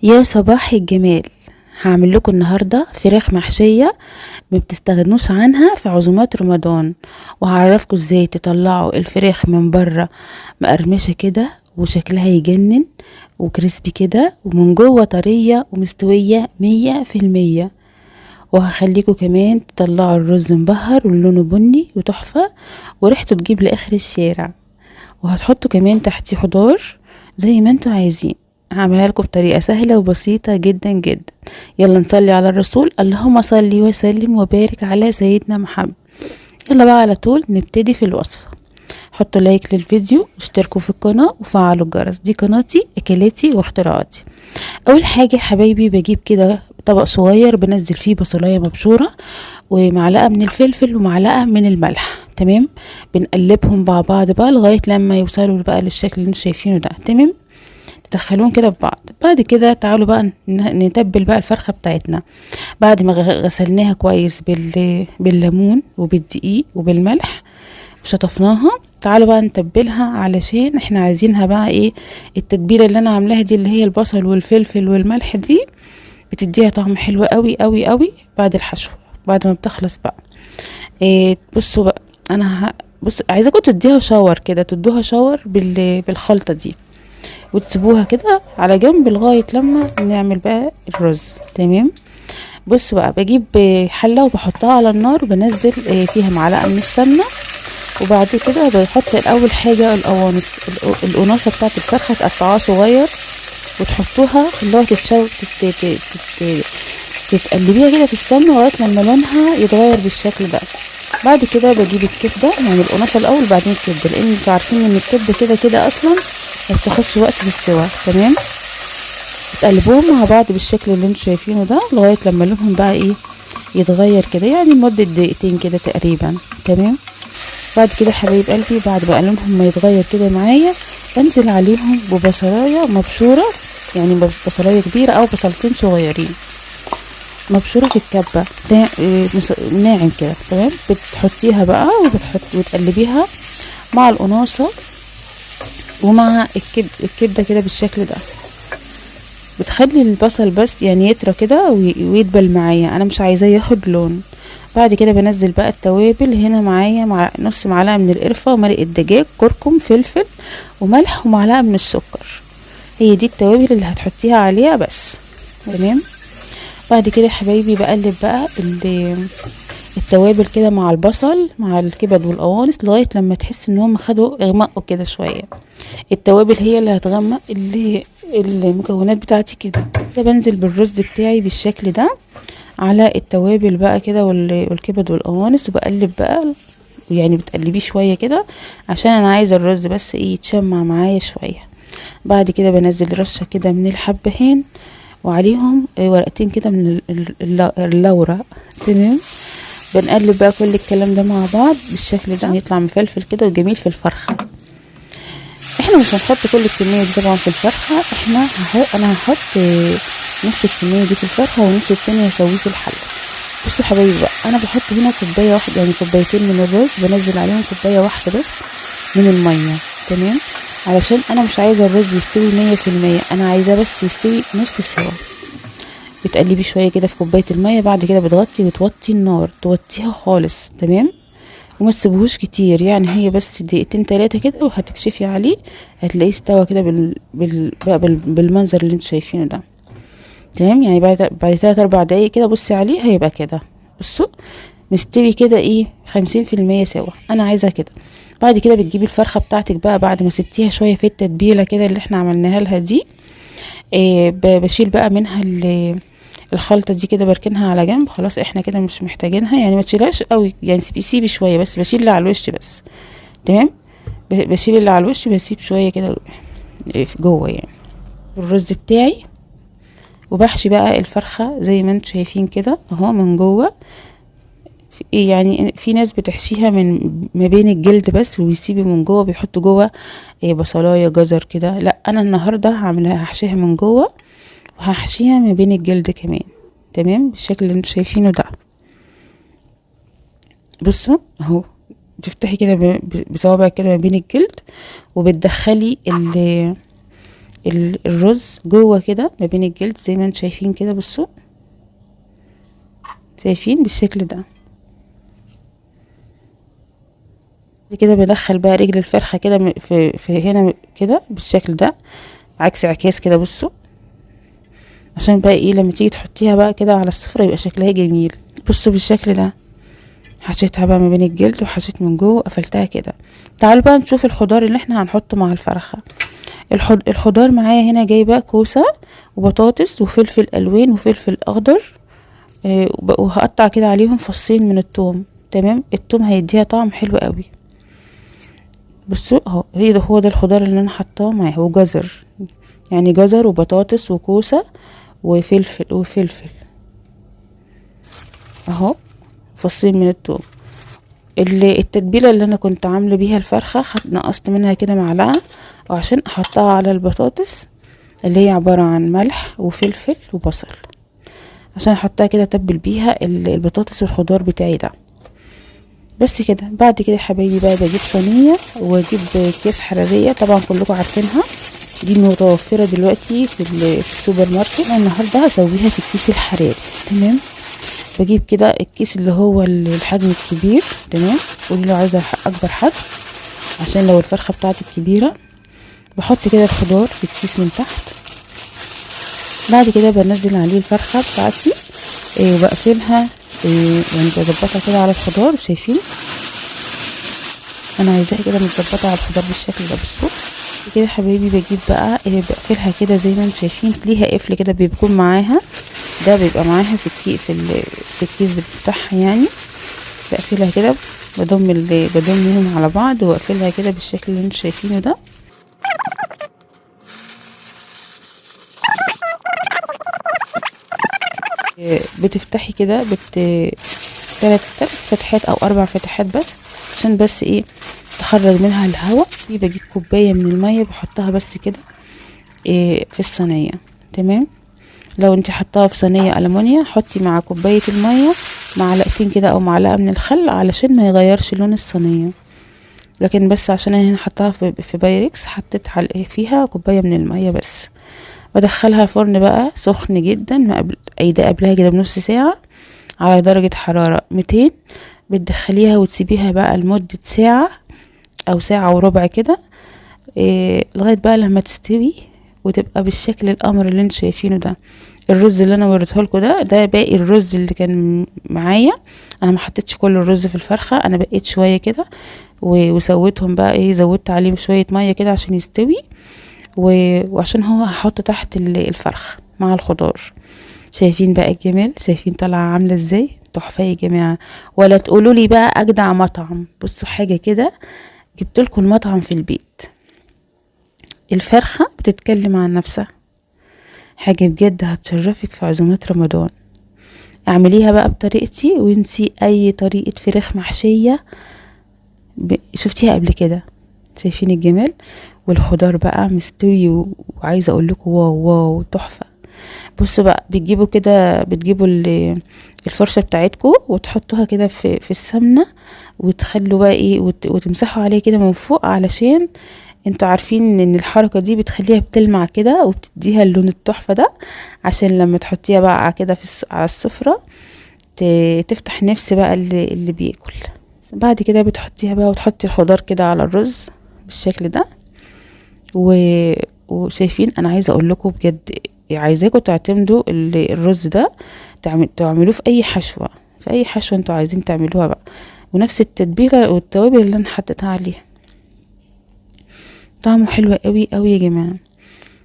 يا صباح الجمال. هعمل لكم النهارده فراخ محشيه ما بتستغنوش عنها في عزومات رمضان، وهعرفكم ازاي تطلعوا الفراخ من بره مقرمشه كده وشكلها يجنن وكريسبي كده، ومن جوه طريه ومستويه 100%. وهخليكم كمان تطلعوا الرز مبهر ولونه بني وتحفه وريحته تجيب لاخر الشارع، وهتحطوا كمان تحتيه خضار زي ما انتوا عايزين. هعملها لكم بطريقة سهلة وبسيطة جدا جدا. يلا نصلي على الرسول، اللهم صلي وسلم وبارك على سيدنا محمد. يلا بقى على طول نبتدي في الوصفة. حطوا لايك للفيديو واشتركوا في القناة وفعلوا الجرس، دي قناتي اكلاتي واختراعاتي. اول حاجة يا حبايبي بجيب كده طبق صغير بنزل فيه بصلاية مبشورة ومعلقة من الفلفل ومعلقة من الملح. تمام، بنقلبهم مع بعض بقى لغاية لما يوصلوا بقى للشكل اللي انتوا شايفينه ده. تمام، تدخلون كده في بعض. بعد كده تعالوا بقى نتبل بقى الفرخة بتاعتنا. بعد ما غسلناها كويس بالليمون وبالدقيق وبالملح وشطفناها، تعالوا بقى نتبلها علشان احنا عايزينها بقى ايه. التتبيلة اللي انا عاملاها دي اللي هي البصل والفلفل والملح دي بتديها طعم حلو قوي قوي قوي بعد الحشو، بعد ما بتخلص بقى. إيه بصوا بقى، بص عايزاكم تديها شاور كده، تدوها شاور بالخلطة دي وتسيبوها كده على جنب لغاية لما نعمل بقى الرز. تمام، بصوا بقى بجيب حلة وبحطها على النار وبنزل فيها معلقة من السمنة، وبعد كده بحط الاول حاجة القناصة بتاعت الفرخة تقطعوها صغير وتحطوها اللي هو تتقلبيها كده في السمنة لغاية لما لونها يتغير بالشكل ده. بعد كده بجيب الكبدة، يعني القناصة الاول بعدين الكبدة، لان انتوا عارفين ان الكبدة كده كده اصلا ما بتاخدش وقت في السوا. تمام، تقلبوهم مع بعض بالشكل اللي انتوا شايفينه ده لغايه لما لونهم بقى ايه يتغير كده، يعني لمده دقيقتين كده تقريبا. تمام، بعد كده حبايب قلبي بعد بقى لونهم ما يتغير كده معايا بنزل عليهم ببصلايه مبشوره، يعني بصلايه كبيره او بصلتين صغيرين مبشوره في الكبه ناعم كده. تمام، بتحطيها بقى وتقلبيها مع القناصه ومع الكبده كده بالشكل ده. بتخلي البصل بس يعني يطرى كده ويدبل معايا، انا مش عايزاه ياخد لون. بعد كده بنزل بقى التوابل هنا معايا، مع نص معلقه من القرفه ومرق الدجاج، كركم، فلفل وملح ومعلقه من السكر. هي دي التوابل اللي هتحطيها عليها بس. تمام، بعد كده يا حبايبي بقلب بقى التوابل كده مع البصل مع الكبد والقوانص لغايه لما تحس ان هم خدوا اغمقوا كده شويه. التوابل هي اللي هتغمق المكونات بتاعتي كده. بنزل بالرز بتاعي بالشكل ده على التوابل بقى كده والكبد والقوانص، وبقلب بقى، يعني بتقلبيه شويه كده عشان انا عايزه الرز بس ايه يتشمع معايا شويه. بعد كده بنزل رشه كده من الحبهان وعليهم ورقتين كده من اللورة. تمام، بنقلب بقى كل الكلام ده مع بعض بالشكل ده يطلع مفلفل كده وجميل في الفرخة. احنا مش هنحط كل الكمية دي طبعا في الفرخة، انا هحط نص الكمية دي في الفرخة ونص التاني هسويه في الحلة. بصوا يا حبايبي بقى، انا بحط هنا كوباية واحدة، يعني كوبايتين من الرز بنزل عليهم كوباية واحدة بس من المية. تمام، علشان انا مش عايزة الرز يستوي 100%، انا عايزاه بس يستوي نص سوا. بتقلبي شويه كده في كوبايه الميه، بعد كده بتغطي وتوطي النار، توطيها خالص. تمام، وما تسيبوهوش كتير، يعني هي بس دقيقتين 3 كده وهتكشفي عليه هتلاقيه استوى كده بالمنظر اللي انتوا شايفينه ده. تمام، يعني بعد 3 4 دقايق كده بصي عليه هيبقى كده. بصوا مستوي كده ايه 50% سوا، انا عايزه كده. بعد كده بتجيبي الفرخه بتاعتك بقى بعد ما سبتيها شويه في التتبيله كده اللي احنا عملناها لها دي. بشيل بقى منها الخلطة دي كده، بركنها على جنب. خلاص احنا كده مش محتاجينها، يعني ما تشيلهاش قوي، يعني سيبي شوية بس، بشيل اللي على الوش بس. تمام، بشيل اللي على الوش، بسيب شوية كده في جوه يعني الرز بتاعي. وبحشي بقى الفرخة زي ما انتوا شايفين كده اهو من جوه. يعني في ناس بتحشيها من ما بين الجلد بس ويسيبوا من جوه، بيحطوا جوه بصلايه جزر كده. لا انا النهارده هحشيها من جوه وهحشيها ما بين الجلد كمان. تمام، بالشكل اللي انتوا شايفينه ده. بصوا اهو، بتفتحي كده بصوابعك كده ما بين الجلد وبتدخلي الرز جوه كده ما بين الجلد زي ما انتم شايفين كده. بصوا شايفين بالشكل ده. كده بدخل بقى رجل الفرخة كده في هنا كده بالشكل ده، عكس عكاس كده. بصوا عشان بقى ايه لما تيجي تحطيها بقى كده على السفرة يبقى شكلها جميل. بصوا بالشكل ده، حشيتها بقى ما بين الجلد وحشيت من جوه وقفلتها كده. تعالوا بقى نشوف الخضار اللي احنا هنحطه مع الفرخة. الخضار معايا هنا جايبه كوسة وبطاطس وفلفل الوان وفلفل اخضر، وهقطع كده عليهم فصين من الثوم. تمام، الثوم هيديها طعم حلو قوي. بصوا اهو هو ده الخضار اللي انا حطاه معاه، وجزر، يعني جزر وبطاطس وكوسة وفلفل اهو، فصين من الثوم. التتبيله اللي انا كنت عامله بيها الفرخه نقصت منها كده معلقه، وعشان احطها على البطاطس اللي هي عباره عن ملح وفلفل وبصل، عشان احطها كده اتبل بيها البطاطس والخضار بتاعي ده. بس كده. بعد كده يا حبايبي بقى بجيب صينيه واجيب اكياس حراريه، طبعا كلكم عارفينها، دي متوفره دلوقتي في السوبر ماركت. انا النهارده هسويها في الكيس الحراري. تمام، بجيب كده الكيس اللي هو الحجم الكبير. تمام، قولي له عايزه اكبر حجم عشان لو الفرخه بتاعتي كبيره. بحط كده الخضار في الكيس من تحت. بعد كده بنزل عليه الفرخه بتاعتي، وبقفلها، يعني بظبطها كده على الخضار. شايفين انا عايزاها كده متظبطه على الخضار بالشكل ده. بصوا كده حبايبي، بجيب بقى بقفلها كده زي ما انتم شايفين، ليها قفل كده بيكون معاها، ده بيبقى معاها في الكيس بتاعها يعني. بقفلها كده، بضمهم على بعض واقفلها كده بالشكل اللي انتم شايفينه ده. بتفتحي كده تلات فتحات او 4 فتحات بس، عشان بس ايه تخرج منها الهواء. بجيب كوبايه من الميه بحطها بس كده في الصينيه. تمام، لو انت حطاها في صينيه ألمونيا حطي مع كوبايه الميه معلقتين كده او معلقه من الخل، علشان ما يغيرش لون الصينيه. لكن بس عشان انا هنا حطاها في بايركس، حطيت فيها كوبايه من الميه بس. بدخلها الفرن بقى سخن جدا، ما قبل ده قبلها كده بنص ساعه على درجه حراره 200. بتدخليها وتسيبيها بقى لمده ساعه او ساعه وربع كده، لغايه بقى لما تستوي وتبقى بالشكل القمر اللي انتوا شايفينه ده. الرز اللي انا وريته لكم ده باقي الرز اللي كان معايا. انا ما حطيتش كل الرز في الفرخه، انا بقيت شويه كده وسويتهم بقى زودت عليهم شويه ميه كده عشان يستوي، وعشان هو هحط تحت الفرخ مع الخضار. شايفين بقى الجمال؟ شايفين طالعه عامله ازاي؟ تحفه يا جماعه. ولا تقولوا لي بقى اجدع مطعم. بصوا حاجه كده، جبت لكم المطعم في البيت. الفرخه بتتكلم عن نفسها، حاجه بجد هتشرفك في عزومات رمضان. اعمليها بقى بطريقتي، وانسي اي طريقه فراخ محشيه شفتيها قبل كده. شايفين الجمال؟ والخضار بقى مستوي، وعايزه اقول لكم واو واو تحفه. بصوا بقى، بتجيبوا الفرشه بتاعتكم وتحطوها كده في السمنه، وتخلوا بقى وتمسحوا عليه كده من فوق، علشان انتوا عارفين ان الحركه دي بتخليها بتلمع كده وبتديها اللون التحفه ده، عشان لما تحطيها بقى كده على السفره تفتح نفس بقى اللي بياكل. بعد كده بتحطيها بقى وتحطي الخضار كده على الرز بالشكل ده. وشايفين انا عايزه اقول لكم بجد، عايزاكم تعتمدوا الرز ده تعملوه في اي حشوه، في اي حشوه انتوا عايزين تعملوها بقى، ونفس التتبيله والتوابل اللي انا حطيتها عليها. طعمه حلو قوي قوي يا جماعه.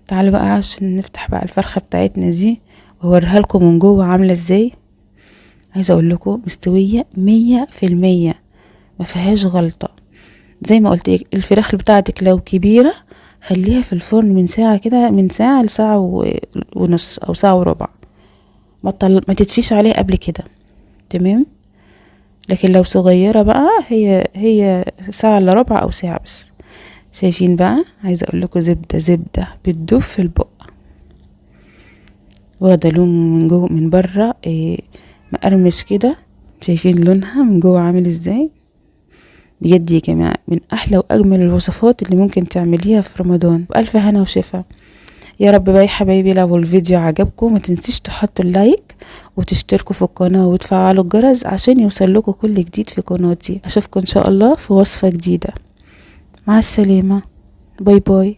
تعالوا بقى عشان نفتح بقى الفرخه بتاعتنا دي واوريها لكم من جوه عامله ازاي. عايزه اقول لكم مستويه 100%، ما فيهاش غلطه. زي ما قلت لك، الفراخ بتاعتك لو كبيره خليها في الفرن من ساعه كده، من ساعه لساعه ونص او ساعه وربع، ما تدفيش عليها قبل كده. تمام، لكن لو صغيره بقى هي ساعه الا ربع او ساعه بس. شايفين بقى؟ عايزه اقول لكم زبده بتدوب في البق، واخده لون من جوه من بره مقرمش كده. شايفين لونها من جوه عامل ازاي؟ بجد يا جماعه من احلى واجمل الوصفات اللي ممكن تعمليها في رمضان، والف هنا وشفا. يا رب بقى يا حبايبي لو الفيديو عجبكم ما تنسيش تحطوا اللايك وتشتركوا في القناة وتفعلوا الجرس عشان يوصل لكم كل جديد في قناتي. اشوفكم ان شاء الله في وصفة جديدة. مع السلامة. باي باي.